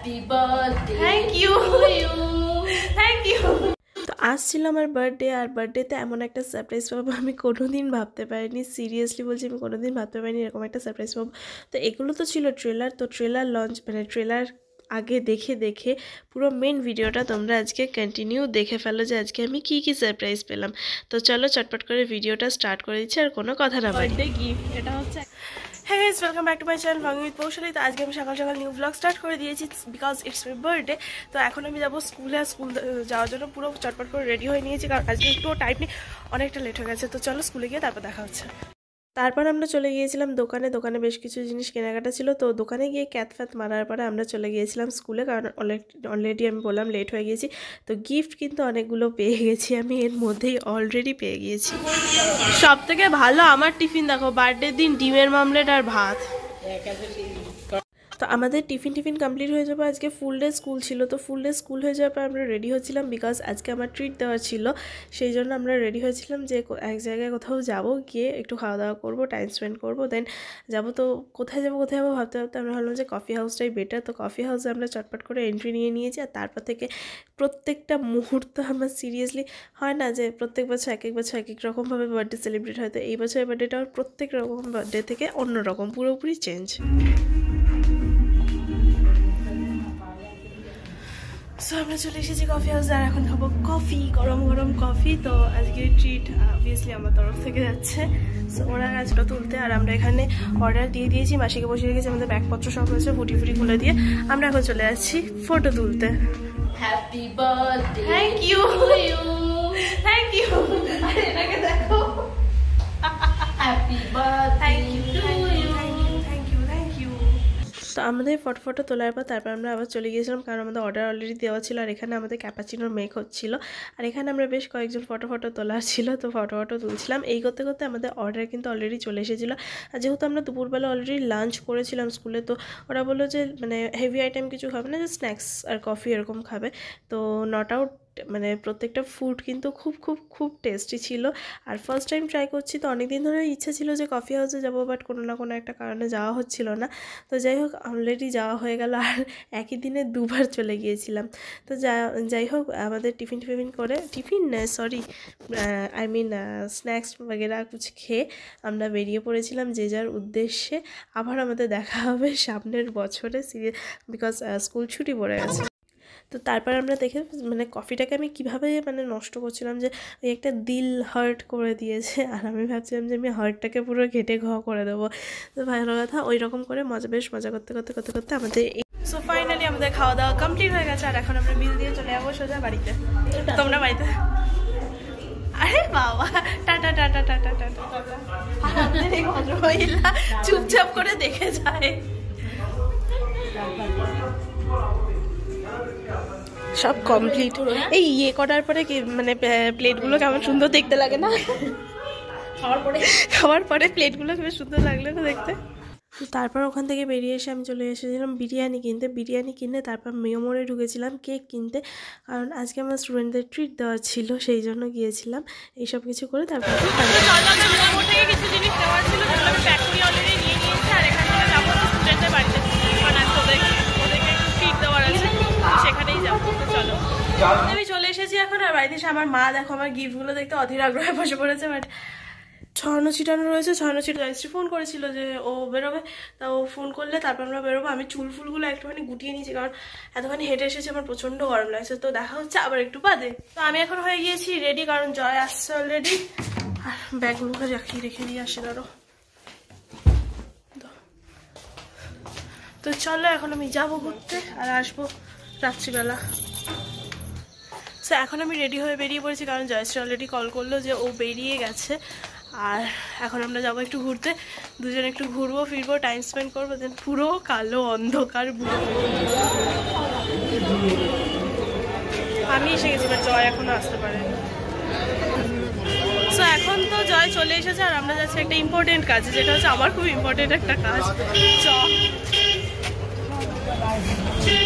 Happy birthday. Thank you, thank you. তো আজ ছিল আমার বার্থডে, আর বার্থডেতে এমন একটা সারপ্রাইজ পাবো আমি কোনোদিন ভাবতে পারিনি। সিরিয়াসলি বলছি, আমি কোনোদিন ভাবতে পারিনি এরকম একটা সারপ্রাইজ পাবো। তো এগুলো তো ছিল ট্রেলার, তো ট্রেলার লঞ্চ মানে ট্রেলার আগে দেখে পুরো মেন ভিডিওটা তোমরা আজকে কন্টিনিউ দেখে ফেলো যে আজকে আমি কি সারপ্রাইজ পেলাম। তো চলো চটপট করে ভিডিওটা স্টার্ট করে দিচ্ছি আর কোনো কথা না বাড়ি। গিফট এটা হচ্ছে। হ্যাঁ guys, welcome back to my channel vlogging with Poushali. তো আজকে আমি সকাল সকাল নিউ ব্লগ স্টার্ট করে দিয়েছি বিকজ ইটস মাই বার্থডে। তো এখন আমি যাবো স্কুলে, আর স্কুল যাওয়ার জন্য পুরো চটপট করে রেডি হয়ে নিয়েছি, কারণ আজকে একটু টাইম নেই, অনেকটা লেট হয়ে গেছে। তো চলো স্কুলে গিয়ে তারপর দেখা হচ্ছে। তারপর আমরা চলে গিয়েছিলাম দোকানে বেশ কিছু জিনিস কেনাকাটা ছিল। তো দোকানে গিয়ে ক্যাথ মারার পরে আমরা চলে গিয়েছিলাম স্কুলে, কারণ অলরেডি আমি বললাম লেট হয়ে গেছি। তো গিফট কিন্তু অনেকগুলো পেয়ে গেছি আমি, এর মধ্যেই অলরেডি পেয়ে গিয়েছি। সব থেকে ভালো আমার টিফিন দেখো, বার্থডের দিন ডিমের মামলেট আর ভাত। তো আমাদের টিফিন কমপ্লিট হয়ে যাবে। আজকে ফুল ডে স্কুল ছিল, তো ফুল ডে স্কুল হয়ে যাওয়ার পর আমরা রেডি হচ্ছিলাম বিকজ আজকে আমার ট্রিট দেওয়া ছিল। সেই জন্য আমরা রেডি হয়েছিলাম যে এক জায়গায় কোথাও যাব, গিয়ে একটু খাওয়া দাওয়া করবো, টাইম স্পেন্ড করবো, দেন যাবো। তো কোথায় যাবো ভাবতে আমরা ভাবলাম যে কফি হাউসটাই বেটার। তো কফি হাউসে আমরা চটপট করে এন্ট্রি নিয়ে নিয়েছি, আর তারপর থেকে প্রত্যেকটা মুহূর্ত আমার সিরিয়াসলি হয় না যে প্রত্যেক বছর এক এক রকমভাবে বার্থডে সেলিব্রেট হয়। তো এই বছরের বার্থডেটা আমার প্রত্যেক রকম বার্থডে থেকে অন্যরকম, পুরোপুরি চেঞ্জ। সো আমরা চলে এসেছি কফি হাউসে, আর এখন খাবো কফি, গরম কফি। তো আজকে ট্রিট অবভিয়াসলি আমার তরফ থেকে যাচ্ছে। সো ওরা আজটা তুলতে, আর আমরা এখানে অর্ডার দিয়ে দিয়েছি, মাসিকে বসে রেখেছি, আমাদের ব্যাগপত্র সব হয়েছে, ফুটি খুলে দিয়ে আমরা এখন চলে যাচ্ছি ফটো তুলতে। Happy birthday. Thank you, thank you. আরে এটাকে দেখো। Happy birthday to you. তো আমাদের ফটো তোলার পর তারপর আমরা আবার চলে গিয়েছিলাম, কারণ আমাদের অর্ডার অলরেডি দেওয়া ছিল, আর এখানে আমাদের ক্যাপাচিনোর মেক হচ্ছিল, আর এখানে আমরা বেশ কয়েকজন ফটো তোলার ছিল। তো ফটো তুলছিলাম। এই করতে আমাদের অর্ডার কিন্তু অলরেডি চলে এসেছিলো। আর যেহেতু আমরা দুপুরবেলা অলরেডি লাঞ্চ করেছিলাম স্কুলে, তো ওরা বললো যে মানে হেভি আইটেম কিছু খাবে না, যে স্ন্যাক্স আর কফি এরকম খাবে। তো নট আউট মানে প্রত্যেকটা ফুড কিন্তু খুব টেস্টি ছিল। আর ফার্স্ট টাইম ট্রাই করছি, তো অনেকদিন ধরে ইচ্ছা ছিল যে কফি হাউসে যাবো, বাট কোনো না কোনো একটা কারণে যাওয়া হচ্ছিল না। তো যাই হোক, অলরেডি যাওয়া হয়ে গেল, আর একই দিনে দুবার চলে গিয়েছিলাম। তো যাই হোক, আমাদের টিফিন করে স্ন্যাক্স বগেরা কিছু খেয়ে আমরা বেরিয়ে পড়েছিলাম যে যার উদ্দেশ্যে। আবার আমাদের দেখা হবে সামনের বছরে, বিকজ স্কুল ছুটি পড়ে গেছে। তো তারপর আমরা দেখে মানে কফিটাকে আমি কিভাবে মানে নষ্ট করছিলাম, যে ওই একটা দিল হার্ট করে দিয়েছে, আর আমি ভাবছিলাম যে আমি হার্টটাকে পুরো ঘেটে করে দেবো। তো ভালো কথা, ওই রকম করে বেশ মজা করতে আমাদের। সো ফাইনালি আমাদের খাওয়া দাওয়া কমপ্লিট হয়ে গেছে, আর এখন আমরা বিল দিয়ে চলে যাবো সোজা বাড়িতে। তোমরা বাড়িতে? আরে বাবা, টাটা। এই ভদ্রমহিলা চুপচাপ করে দেখে যায়। সব কমপ্লিট। এই ইয়ে করার পরে কি মানে প্লেটগুলো কেমন সুন্দর দেখতে লাগে না? খাওয়ার পরে প্লেটগুলো কেমন সুন্দর লাগলো না দেখতে। তারপর ওখান থেকে বেরিয়ে এসে আমি চলে এসেছিলাম বিরিয়ানি কিনতে। তারপর মেয়মোড়ে ঢুকেছিলাম কেক কিনতে, কারণ আজকে আমার স্টুডেন্টদের ট্রিট দেওয়া ছিল, সেই জন্য গিয়েছিলাম। এইসব কিছু করে তারপর কিছু জিনিস দেওয়ার ছিল, ফ্যাক্টরি অলরেডি নিয়ে নিয়েছে, আর এখান থেকে যাবো স্টুডেন্টদের বাড়িতে, কারণ আজকে ওদেরকে ট্রিট দেওয়ার আছে, সেখানেই যাবো। তো চলো, আমি চলে এসেছি এখন। আর বাড়িতে এসে আমার মা দেখো আমার গিফটগুলো দেখতে অধীর আগ্রহে বসে পড়েছে, বাট ছড়ানো ছিটানো রয়েছে। জয়শ্রী ফোন করেছিল যে ও বেরোবে, তা ও ফোন করলে তারপর আমরা বেরোবো। আমি ফুলগুলো একটুখানি গুটিয়ে নিয়েছি, কারণ এতখানি হেঁটে এসেছি, আমার প্রচণ্ড গরম লাগছে। তো দেখা হচ্ছে আবার একটু বাদে। তো আমি এখন হয়ে গিয়েছি রেডি, কারণ জয় আসছে অলরেডি। আর ব্যাগগুলোকে রেখে দিয়ে আসে ধরো। তো চলো, এখন আমি যাবো ঘুরতে, আর আসবো রাত্রিবেলা। সো এখন আমি রেডি হয়ে বেরিয়ে পড়েছি, কারণ জয়শ্রী অলরেডি কল করলো যে ও বেরিয়ে গেছে। আর এখন আমরা যাবো একটু ঘুরতে, দুজনে একটু ঘুরবো ফিরবো, টাইম স্পেন্ড করবো, দেন পুরো কালো অন্ধকার আমি এসে গেছি, বাট জয় এখনো আসতে পারে। সো এখন তো জয় চলে এসেছে, আর আমরা যাচ্ছি একটা ইম্পর্টেন্ট কাজে, যেটা হচ্ছে আমার খুব ইম্পর্টেন্ট একটা কাজ।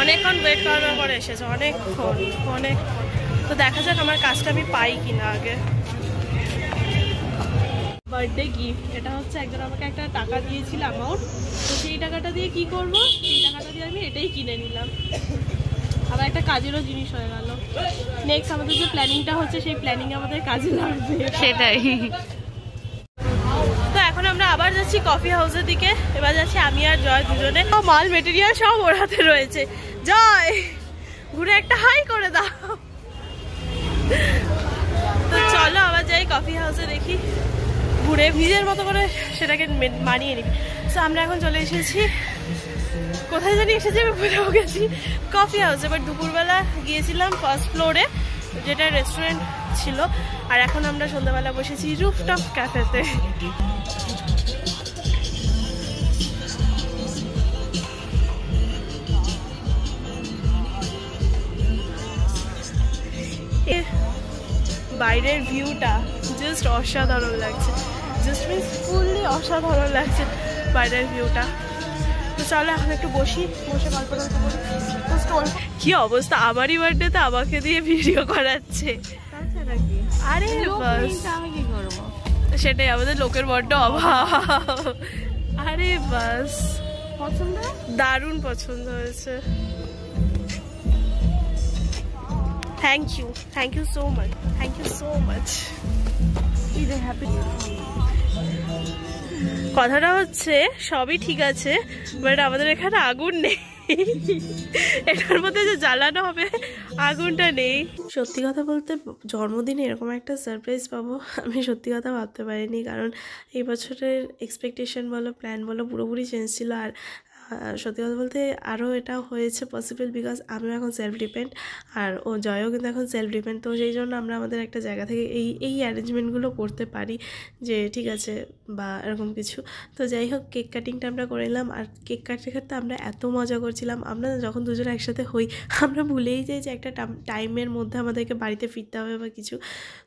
অনেকক্ষণ ওয়েট করার পরে এসেছে, অনেকক্ষণ। তো দেখা যাক আমার কাজটা আমি পাই কিনা আগে। বার্থডে গিফট, এটা হচ্ছে একজন আমাকে একটা টাকা দিয়েছিল অ্যামাউন্ট। তো সেই টাকাটা দিয়ে কি করবো, সেই টাকাটা দিয়ে আমি এটাই কিনে নিলাম। আবার একটা কাজেরও জিনিস হয়ে গেল। নেক্সট আমাদের যে প্ল্যানিংটা হচ্ছে সেই প্ল্যানিং আমাদের কাজে লাগবে। সেটাই। তো এখন আমরা আবার যাচ্ছি কফি হাউসের দিকে। এবার যাচ্ছি আমি আর জয় দুজনে। মাল মেটেরিয়াল সব ওর হাতে রয়েছে। জয় ঘুরে একটা হাই করে দাও। তো চলো আবার যাই কফি হাউসে, দেখি ঘুরে নিজের মতো করে সেটাকে মানিয়ে নিবি। তো আমরা এখন চলে এসেছি, কোথায় জানি এসেছি আমি ভুলেও গেছি, কফি হাউসে। বাট দুপুরবেলা গিয়েছিলাম ফার্স্ট ফ্লোরে, যেটা রেস্টুরেন্ট ছিল। আর এখন আমরা সন্ধ্যাবেলা বসেছি রুফটপ ক্যাফেতে। বাইরের ভিউটা জাস্ট অসাধারণ লাগছে, জাস্ট মিন্স ফুললি অসাধারণ লাগছে বাইরের ভিউটা। তো চলো এখন একটু বসে গল্প করি। কি অবস্থা, আমারই বার্থডেতে আমাকে দিয়ে ভিডিও করাচ্ছে। আরে আমি কি করবো, সেটাই আমাদের লোকের বড্ড অভাব। আরে বাস পছন্দ, দারুণ পছন্দ হয়েছে। Thank you so much. কথাটা হচ্ছে সবই ঠিক আছে, বাট আমাদের এখানে আগুন নেই। এটার মধ্যে যে জ্বালানো হবে আগুনটা নেই। সত্যি কথা বলতে জন্মদিনে এরকম একটা সারপ্রাইজ পাবো আমি সত্যি কথা ভাবতে পারিনি, কারণ এই বছরের এক্সপেকটেশন বলো প্ল্যান বলো পুরোপুরি চেঞ্জ ছিল। আর সত্যি কথা বলতে আরও এটা হয়েছে পসিবল বিকজ আমিও এখন সেলফ ডিপেন্ড, আর ও জয়ও কিন্তু এখন সেলফ ডিপেন্ড। তো সেই জন্য আমরা আমাদের একটা জায়গা থেকে এই অ্যারেঞ্জমেন্টগুলো করতে পারি যে ঠিক আছে বা এরকম কিছু। তো যাই হোক, কেক কাটিংটা আমরা করে নিলাম। আর কেক কাটতে আমরা এত মজা করছিলাম। আমরা যখন দুজনে একসাথে হই আমরা ভুলেই যাই যে একটা টাইমের মধ্যে আমাদেরকে বাড়িতে ফিরতে হবে বা কিছু।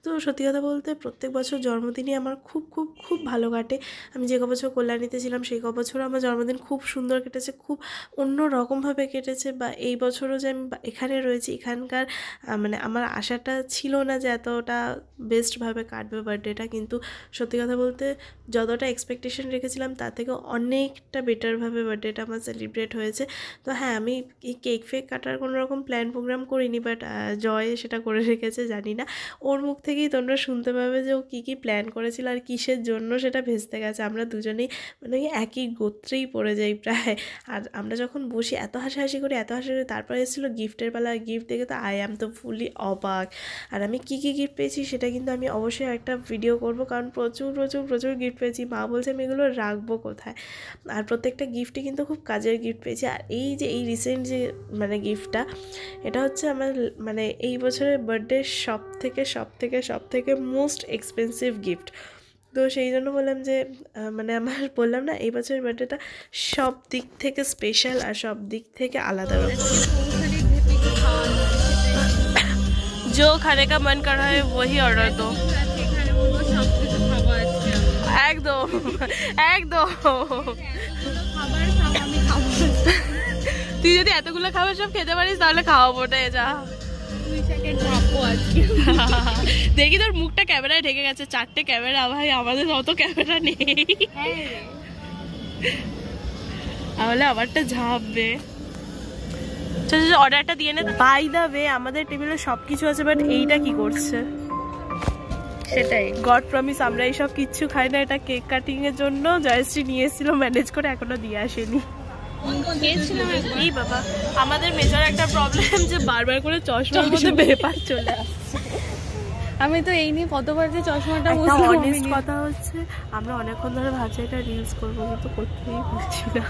তো সত্যি কথা বলতে প্রত্যেক বছর জন্মদিনই আমার খুব খুব খুব ভালো কাটে। আমি যে বছর কল্যাণীতে ছিলাম সেই বছরও আমার জন্মদিন খুব সুন্দর কেটেছে, খুব অন্য রকমভাবে কেটেছে। বা এই বছরও যে আমি এখানে রয়েছি, এখানকার মানে আমার আশাটা ছিল না যে এতটা বেস্টভাবে কাটবে বার্থডেটা, কিন্তু সত্যি কথা বলতে যতটা এক্সপেকটেশন রেখেছিলাম তার থেকে অনেকটা বেটারভাবে বার্থডেটা আমার সেলিব্রেট হয়েছে। তো হ্যাঁ, আমি এই কেক ফেক কাটার কোনো রকম প্ল্যান প্রোগ্রাম করিনি, বাট জয় সেটা করে রেখেছে। জানি না, ওর মুখ থেকেই তোমরা শুনতে পাবে যে ও কী কী প্ল্যান করেছিল আর কিসের জন্য সেটা ভেস্তে গেছে। আমরা দুজনেই মানে একই গোত্রেই পড়ে যাই প্রায়। আর আমরা যখন বসি এত হাসাহাসি করি তারপরে এসেছিলো গিফটের বেলা। গিফট দেখে তো আই অ্যাম তো ফুলি অবাক। আর আমি কী কী গিফট পেয়েছি সেটা কিন্তু আমি অবশ্যই একটা ভিডিও করব, কারণ প্রচুর প্রচুর প্রচুর গিফট পেয়েছি। মা বলছে আমি এগুলো রাখবো কোথায়। আর প্রত্যেকটা গিফটই কিন্তু খুব কাজের গিফট পেয়েছি। আর এই যে এই রিসেন্ট যে মানে গিফটটা, এটা হচ্ছে আমার মানে এই বছরের বার্থডে সব থেকে মোস্ট এক্সপেন্সিভ গিফট। তো সেই জন্য বললাম যে মানে আমার বললাম না এই বছরের বার্থডেটা সব দিক থেকে স্পেশাল আর সব দিক থেকে আলাদা রকম। जो खाने का मन कर रहा है वही ऑर्डर दो। একদম তুই যদি এতগুলো খাবার সব খেতে পারিস তাহলে খাওয়াবো না। যা দেখি তোর মুখটা ক্যামেরায় ঢেকে গেছে, 4টে ক্যামেরা। ভাই আমাদের অত ক্যামেরা নেই, তাহলে আমারটা ঝাপবে। অর্ডারটা দিয়ে নে। বাই দা ওয়ে, আমাদের টেবিলে সবকিছু আছে, বাট এইটা কি করছে সেটাই। গড প্রমিস আমরা এইসব কিচ্ছু খাই না। এটা কেক কাটিং এর জন্য জয়শ্রী নিয়ে এসেছিল ম্যানেজ করে, এখনো দিয়ে আসেনি। এই বাবা, আমাদের মেজর একটা প্রবলেম যে বারবার করে চশমার মধ্যে ব্যাপার চলে আসছে। আমি তো এই নিয়ে কতবার যে চশমাটা অনেস্ট কথা হচ্ছে আমরা অনেকক্ষণ ধরে ভাবছি একটা রিলস করবো, কিন্তু করতেই পারছি না।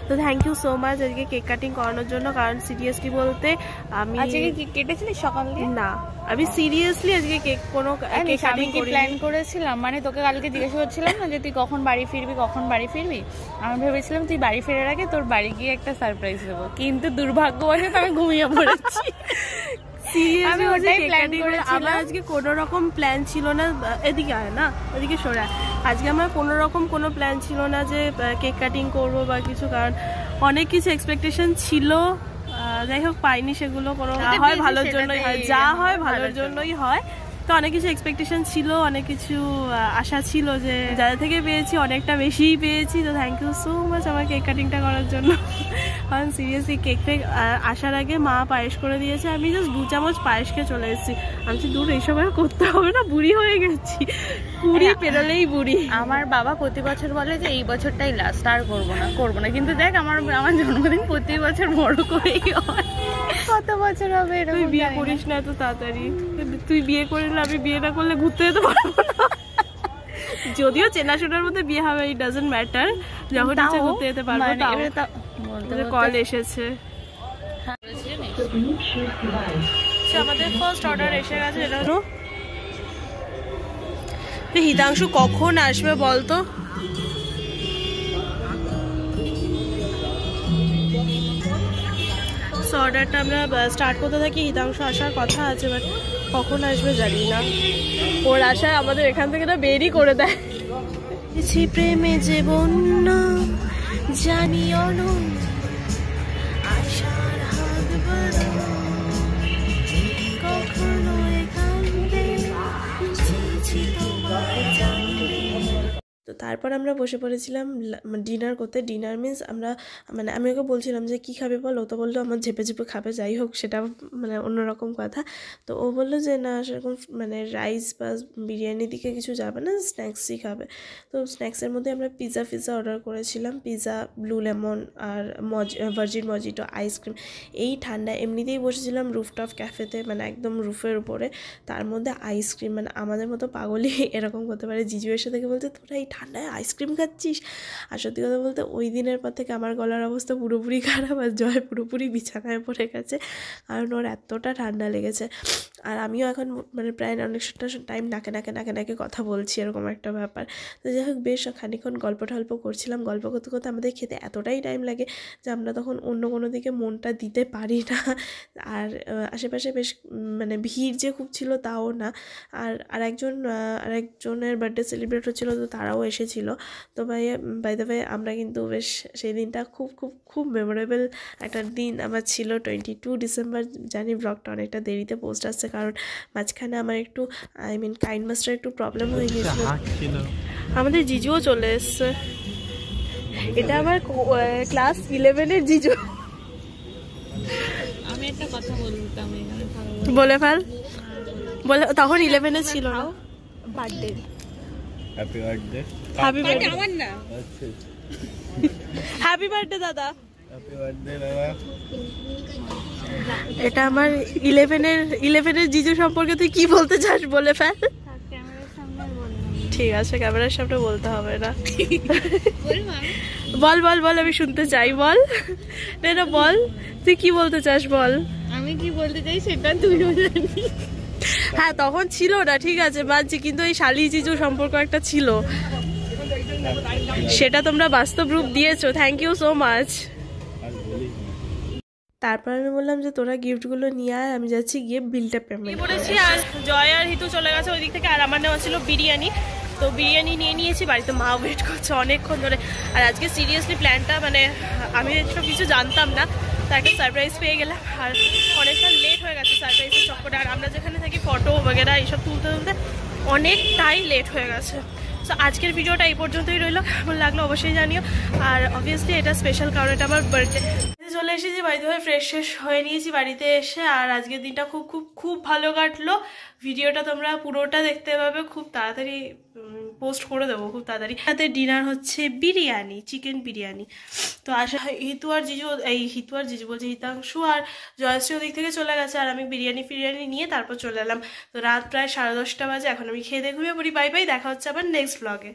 তো থ্যাংক ইউ সো মাচ আজকে কেক কাটিং করানোর জন্য, কারণ সিরিয়াসলি বলতে আমি আজকে কেক কেটেছিলি সকাল দিয়ে? না, আমি সিরিয়াসলি আজকে কেক কাটিং প্ল্যান করেছিলাম। মানে তোকে কালকে জিজ্ঞাসা করছিলাম না যে তুই কখন বাড়ি ফিরবি। আমি ভেবেছিলাম তুই বাড়ি ফেরার আগে তোর বাড়ি গিয়ে একটা সারপ্রাইজ দেবো, কিন্তু দুর্ভাগ্যবশত আমি ঘুমিয়ে পড়েছি। আমি ওটাই প্ল্যান করেছিলাম। আমার আজকে কোনো রকম প্ল্যান ছিল না, এদিকে আয় না, এদিকে সরা। আজকে আমার কোনো রকম কোনো প্ল্যান ছিল না যে কেক কাটিং করবো বা কিছু, কারণ অনেক কিছু এক্সপেকটেশন ছিল। যাই হোক পাইনি সেগুলো, কোনো হয় ভালোর জন্যই হয়, যা হয় ভালোর জন্যই হয়। তো অনেক কিছু এক্সপেকটেশন ছিল, অনেক কিছু আশা ছিল যে যাদের থেকে পেয়েছি অনেকটা বেশিই পেয়েছি। তো থ্যাংক ইউ সো মাচ আমার কেক কাটিংটা করার জন্য। কারণ সিরিয়াসলি কেক ফেক আসার আগে মা পায়েস করে দিয়েছে, আমি জাস্ট 2 চামচ পায়েস খেয়ে চলে এসেছি। আমি দূর এইসব আর করতে হবে না, বুড়ি হয়ে গেছি, বুড়ি পেরোলেই বুড়ি। আমার বাবা প্রতি বছর বলে যে এই বছরটাই লাস্ট, আর করবো না, কিন্তু দেখ আমার জন্মদিন প্রতি বছর বড় করেই হয়। কত বছর হবে এরকম? তুই বিয়ে করিস না এত তাড়াতাড়ি, তুই বিয়ে করলে আমি বিয়ে না করলে ঘুরতে যেতে পারবো না। যদিও চেনাশোনার মধ্যে বিয়ে হবে, ইট ডাজন্ট ম্যাটার, যখন ইচ্ছে ঘুরতে যেতে পারবো। কল এসেছে, আমাদের ফার্স্ট অর্ডার এসে গেছে। এটা হলো হিতাংশু কখন আসবে বলতো? অর্ডারটা আমরা স্টার্ট করতে থাকি, হিতাংশু আসার কথা আছে, বাট কখন আসবে জানি না। ওর আশায় আমাদের এখান থেকে না বেরই করে দেয়। প্রেমে যে বন্যা জানি অনন্ত আশার হাত বাড়ানো, কখনো এখান থেকে তোমায় জানতে। তো তারপর আমরা বসে পড়েছিলাম ডিনার করতে। ডিনার মিন্স আমরা মানে আমি ওকে বলছিলাম যে কী খাবে বলো, তো বললো আমার ঝেপে ঝেপে খাবে, যাই হোক সেটা মানে অন্যরকম কথা। তো ও বললো যে না সেরকম মানে রাইস বা বিরিয়ানির দিকে কিছু যাবে না, স্ন্যাক্সই খাবে। তো স্ন্যাক্সের মধ্যে আমরা পিৎজা অর্ডার করেছিলাম, পিৎজা, ব্লু লেমন আর ভার্জিন মজিটো, আইসক্রিম। এই ঠান্ডা এমনিতেই বসেছিলাম রুফটপ ক্যাফেতে, মানে একদম রুফের উপরে, তার মধ্যে আইসক্রিম। মানে আমাদের মতো পাগলই এরকম করতে পারে। জিজু এসে থেকে বলতে তোরা এই ঠান্ডায় আইসক্রিম খাচ্ছিস। আর সত্যি কথা বলতে ওই দিনের পর থেকে আমার গলার অবস্থা পুরোপুরি খারাপ, আর জয় পুরোপুরি বিছানায় পড়ে গেছে, কারণ ওর এতটা ঠান্ডা লেগেছে। আর আমিও এখন মানে প্রায় অনেকটা টাইম নাকে কথা বলছি, এরকম একটা ব্যাপার। তো যাই হোক বেশ খানিক্ষণ গল্প করছিলাম। গল্প করতে করতে আমাদের খেতে এতটাই টাইম লাগে যে আমরা তখন অন্য কোনো দিকে মনটা দিতে পারি না। আর আশেপাশে বেশ মানে ভিড় যে খুব ছিল তাও না। আর আরেকজনের বার্থডে সেলিব্রেট হচ্ছিলো, তো তারাও এসেছিল। তো বাই দ্য ওয়ে আমরা কিন্তু বেশ সেই দিনটা খুব মেমোরেবল একটা দিন আমার ছিল। 22 ডিসেম্বর। জানি ব্লগটা অনেকটা দেরিতে পোস্ট আসছে, কারণ মাঝখানে আমার একটু কাইন্ড মাস্টার একটু প্রবলেম হয়ে গিয়েছিল। আমাদের জিজুও চলে এসছে। এটা আমার ক্লাস 11-এর জিজু। আমি একটা কথা বলতাম, বলে ফেল, বলে তখন 11-এ ছিল না। বার্থডে, হ্যাপি বার্থডে আমার না, হ্যাপি বার্থডে দাদা, হ্যাপি বার্থডে দাদা। এটা আমার 11-এর জিজু সম্পর্কে তুই কি বলতে চাস বলে ফেল। ঠিক আছে, ক্যামেরার সামনে বলতে হবে না। বল আমি শুনতে চাই, বল না বল তুই কি বলতে চাস বল। আমি কি বলতে চাই সেটা তুইও জানিস। হ্যাঁ তখন ছিল না, ঠিক আছে মানছি, কিন্তু এই শালি জিজু সম্পর্ক একটা ছিল, সেটা তোমরা বাস্তব রূপ দিয়েছো, থ্যাংক ইউ সো মাচ। তারপর আমি বললাম যে তোরা গিফটগুলো নিয়ে আয়, আমি যাচ্ছি গিয়ে বিলটা পেমেন্ট করেছি। আর জয় আর হিতু চলে গেছে ওই দিক থেকে, আর আমার নেওয়া ছিল বিরিয়ানি। তো বিরিয়ানি নিয়ে নিয়েছি, বাড়িতে মা ওয়েট করছে অনেকক্ষণ ধরে। আর আজকে সিরিয়াসলি প্ল্যানটা মানে আমি এসব কিছু জানতাম না, তো একটা সারপ্রাইজ পেয়ে গেলাম। আর অনেকটা লেট হয়ে গেছে সারপ্রাইজের চক্করে, আর আমরা যেখানে থাকি ফটো বগেরা এইসব তুলতে অনেকটাই লেট হয়ে গেছে। সো আজকের ভিডিওটা এই পর্যন্তই রইল, কেমন লাগলো অবশ্যই জানিও। আর অবভিয়াসলি এটা স্পেশাল কারণ এটা আমার বার্থডে। চলে এসেছি বাড়িতে হয়ে ফ্রেশ হয়ে নিয়েছি বাড়িতে এসে। আর আজকের দিনটা খুব ভালো কাটলো। ভিডিওটা তোমরা পুরোটা দেখতে পাবে, খুব তাড়াতাড়ি পোস্ট করে দেবো খুব তাড়াতাড়ি। সাথে ডিনার হচ্ছে বিরিয়ানি, চিকেন বিরিয়ানি। তো আসা হিতু আর জিজু বলছে হিতাংশু আর জয়শ্রী ওদিক থেকে চলে গেছে, আর আমি বিরিয়ানি নিয়ে তারপর চলে এলাম। তো রাত প্রায় 10:30 বাজে, এখন আমি খেয়ে দিয়ে ঘুমিয়ে পড়ি। বাই বাই, দেখা হচ্ছে আবার নেক্সট ব্লগে।